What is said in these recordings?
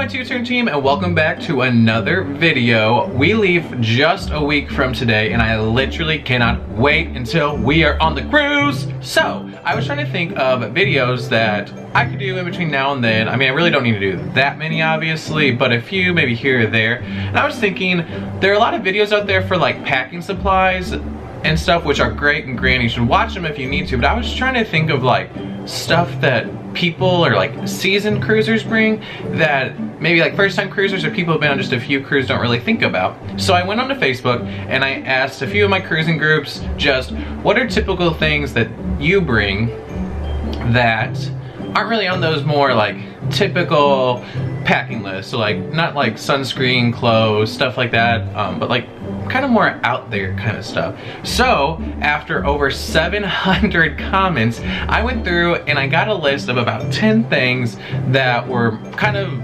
my two-turn team, and welcome back to another video. We leave just a week from today, and I literally cannot wait until we are on the cruise. So I was trying to think of videos that I could do in between now and then. I mean, I really don't need to do that many, obviously, but a few maybe here or there. And I was thinking there are a lot of videos out there for like packing supplies and stuff, which are great and grand. You should watch them if you need to, but I was trying to think of like stuff that people or like seasoned cruisers bring that maybe like first time cruisers or people who've been on just a few cruises don't really think about. So I went onto Facebook and I asked a few of my cruising groups just what are typical things that you bring that aren't really on those more like typical packing lists. So like not like sunscreen, clothes, stuff like that, but like kind of more out there kind of stuff. So after over 700 comments, I went through and I got a list of about 10 things that were kind of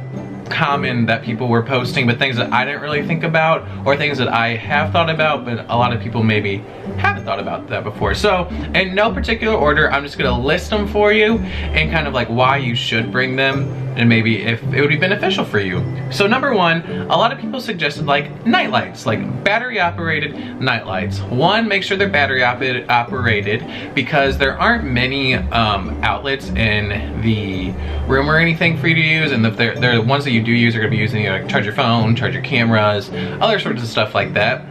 common that people were posting, but things that I didn't really think about, or things that I have thought about but a lot of people maybe haven't thought about that before. So in no particular order, I'm just gonna list them for you and kind of like why you should bring them and maybe if it would be beneficial for you. So number one, a lot of people suggested like night lights, like battery operated night lights. One, make sure they're battery operated because there aren't many outlets in the room or anything for you to use, and if they're the ones that you do use are going to be using, like charge your phone, charge your cameras, other sorts of stuff like that.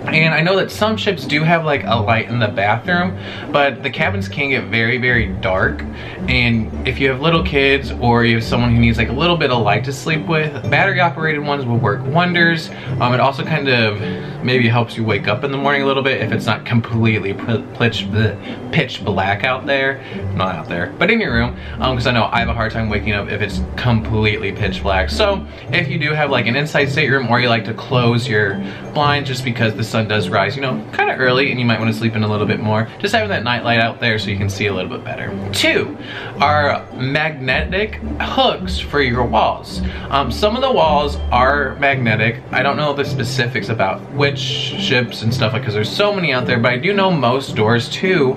And I know that some ships do have like a light in the bathroom, but the cabins can get very, very dark. And if you have little kids or you have someone who needs like a little bit of light to sleep with, battery operated ones will work wonders. It also kind of maybe helps you wake up in the morning a little bit if it's not completely pitch black out there. Not out there, but in your room. Because I know I have a hard time waking up if it's completely pitch black. So if you do have like an inside stateroom, or you like to close your blinds just because the sun does rise, you know, kind of early and you might want to sleep in a little bit more, just having that night light out there so you can see a little bit better. Two are magnetic hooks for your walls. Some of the walls are magnetic. I don't know the specifics about which ships and stuff, like, because there's so many out there, but I do know most doors too,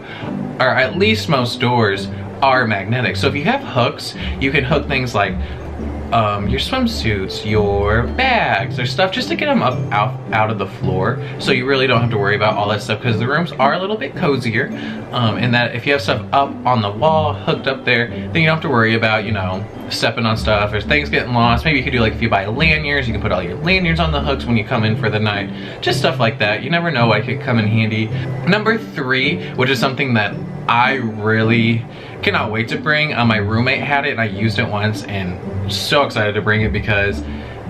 or at least most doors are magnetic. So if you have hooks, you can hook things like your swimsuits, your bags, or stuff, just to get them up out of the floor, so you really don't have to worry about all that stuff, because the rooms are a little bit cozier, and that if you have stuff up on the wall hooked up there, then you don't have to worry about, you know, stepping on stuff or things getting lost. Maybe you could do like if you buy lanyards, you can put all your lanyards on the hooks when you come in for the night, just stuff like that. You never know what could come in handy. Number three, which is something that I really cannot wait to bring. My roommate had it and I used it once and so excited to bring it because,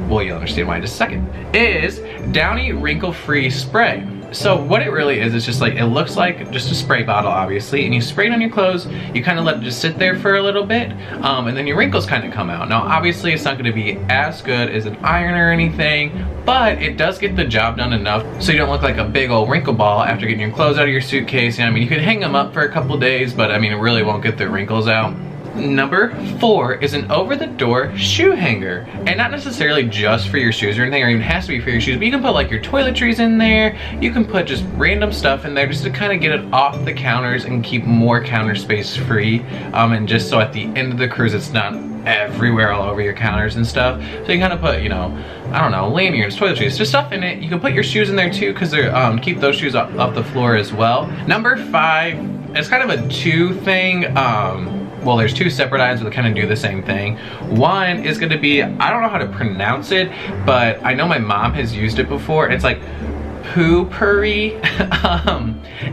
well, you'll understand why in just a second, is Downy wrinkle-free spray. So what it really is, it's just like, it looks like just a spray bottle, obviously, and you spray it on your clothes, you kind of let it just sit there for a little bit, and then your wrinkles kind of come out. Now, obviously, it's not going to be as good as an iron or anything, but it does get the job done enough so you don't look like a big old wrinkle ball after getting your clothes out of your suitcase. And I mean, you could hang them up for a couple days, but I mean, it really won't get the wrinkles out. Number four is an over-the-door shoe hanger, and not necessarily just for your shoes or anything, or even has to be for your shoes, but you can put like your toiletries in there, you can put just random stuff in there just to kind of get it off the counters and keep more counter space free, and just so at the end of the cruise it's not everywhere all over your counters and stuff. So you kind of put, you know, I don't know, lanyards, toiletries, just stuff in it. You can put your shoes in there too, because they're keep those shoes off the floor as well. Number five, it's kind of a two thing. Well, there's two separate items that kind of do the same thing. One is going to be, I don't know how to pronounce it, but I know my mom has used it before. It's like poo-pourri.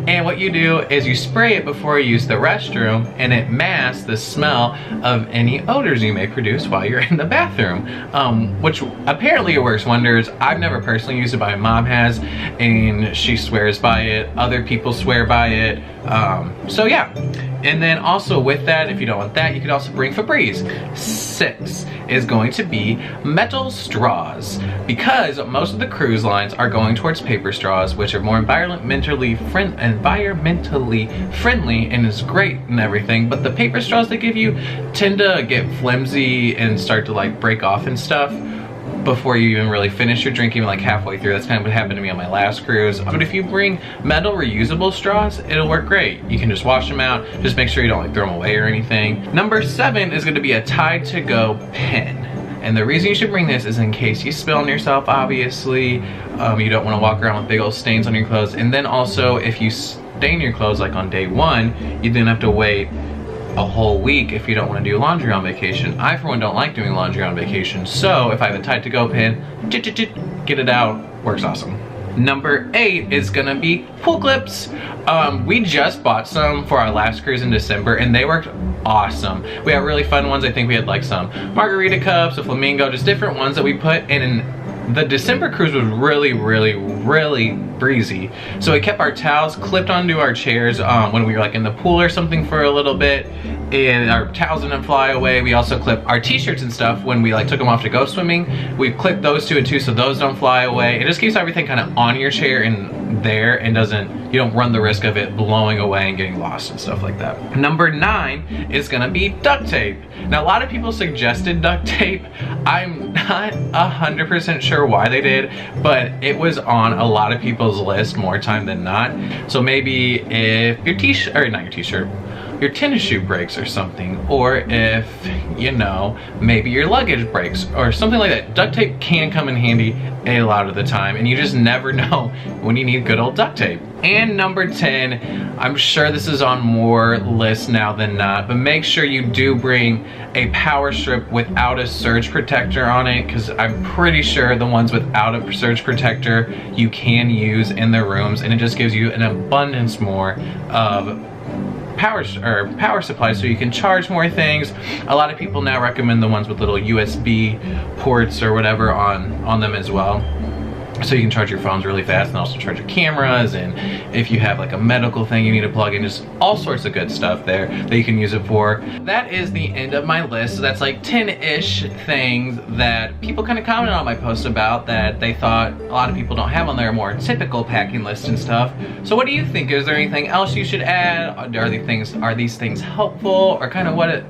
And what you do is you spray it before you use the restroom, and it masks the smell of any odors you may produce while you're in the bathroom, which apparently it works wonders. I've never personally used it, but my mom has, and she swears by it. Other people swear by it. So yeah. And then also with that, if you don't want that, you could also bring Febreze. Six is going to be metal straws, because most of the cruise lines are going towards paper straws, which are more environmentally friendly and is great and everything, but the paper straws they give you tend to get flimsy and start to like break off and stuff before you even really finish your drink, even like halfway through. That's kind of what happened to me on my last cruise. But if you bring metal reusable straws, it'll work great. You can just wash them out, just make sure you don't like throw them away or anything. Number 7 is going to be a Tide to Go pen. And the reason you should bring this is in case you spill on yourself, obviously. You don't want to walk around with big old stains on your clothes. And then also, if you stain your clothes like on day 1, you then have to wait a whole week if you don't want to do laundry on vacation. I, for one, don't like doing laundry on vacation. So if I have a tight to go pin, get it out, works awesome. Number 8 is gonna be pool clips. We just bought some for our last cruise in December and they worked awesome. We had really fun ones. I think we had like some margarita cups, a flamingo, just different ones that we put in. The December cruise was really breezy. So we kept our towels clipped onto our chairs when we were like in the pool or something for a little bit, and our towels didn't fly away. We also clipped our t-shirts and stuff when we like took them off to go swimming. We clipped those 2 and 2 so those don't fly away. It just keeps everything kind of on your chair and there, and you don't run the risk of it blowing away and getting lost and stuff like that. Number 9 is gonna be duct tape. Now a lot of people suggested duct tape. I'm not 100% sure why they did, but it was on a lot of people's list more time than not. So maybe if your t-shirt, or not your t-shirt, your tennis shoe breaks or something, or if, you know, maybe your luggage breaks or something like that. Duct tape can come in handy a lot of the time, and you just never know when you need good old duct tape. And number 10, I'm sure this is on more lists now than not, but make sure you do bring a power strip without a surge protector on it, because I'm pretty sure the ones without a surge protector you can use in the rooms, and it just gives you an abundance more of power supply so you can charge more things. A lot of people now recommend the ones with little USB ports or whatever on them as well, so you can charge your phones really fast and also charge your cameras, and if you have like a medical thing you need to plug in, just all sorts of good stuff there that you can use it for. That is the end of my list. So that's like 10-ish things that people kind of commented on my post about that they thought a lot of people don't have on their more typical packing list and stuff. So what do you think? Is there anything else you should add? Are these things helpful, or kind of what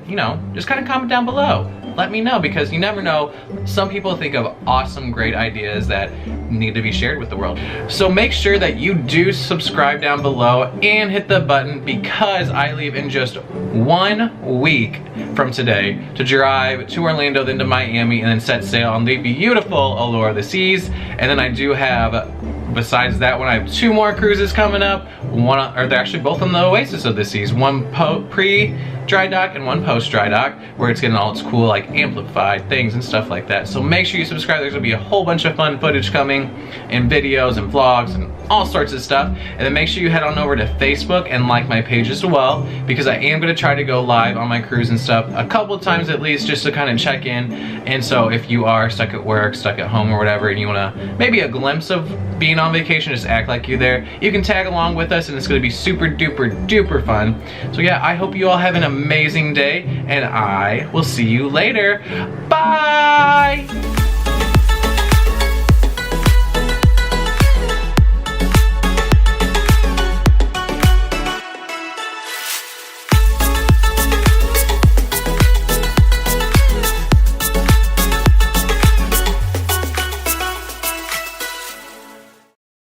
just kind of comment down below. Let me know, because you never know, some people think of awesome, great ideas that need to be shared with the world. So make sure that you do subscribe down below and hit the button, because I leave in just 1 week from today to drive to Orlando, then to Miami, and then set sail on the beautiful Allure of the Seas. And then I do have, besides that one, I have 2 more cruises coming up. They're actually both on the Oasis of the Seas. One pre-dry dock and one post-dry dock, where it's getting all its cool like amplified things and stuff like that. So make sure you subscribe. There's gonna be a whole bunch of fun footage coming, and videos and vlogs and all sorts of stuff. And then make sure you head on over to Facebook and like my page as well, because I am gonna try to go live on my cruise and stuff a couple of times at least, just to kind of check in. And so if you are stuck at work, stuck at home or whatever, and you wanna maybe a glimpse of being on vacation, just act like you're there, you can tag along with us, and it's gonna be super duper fun. So yeah, I hope you all have an amazing day, and I will see you later. Bye!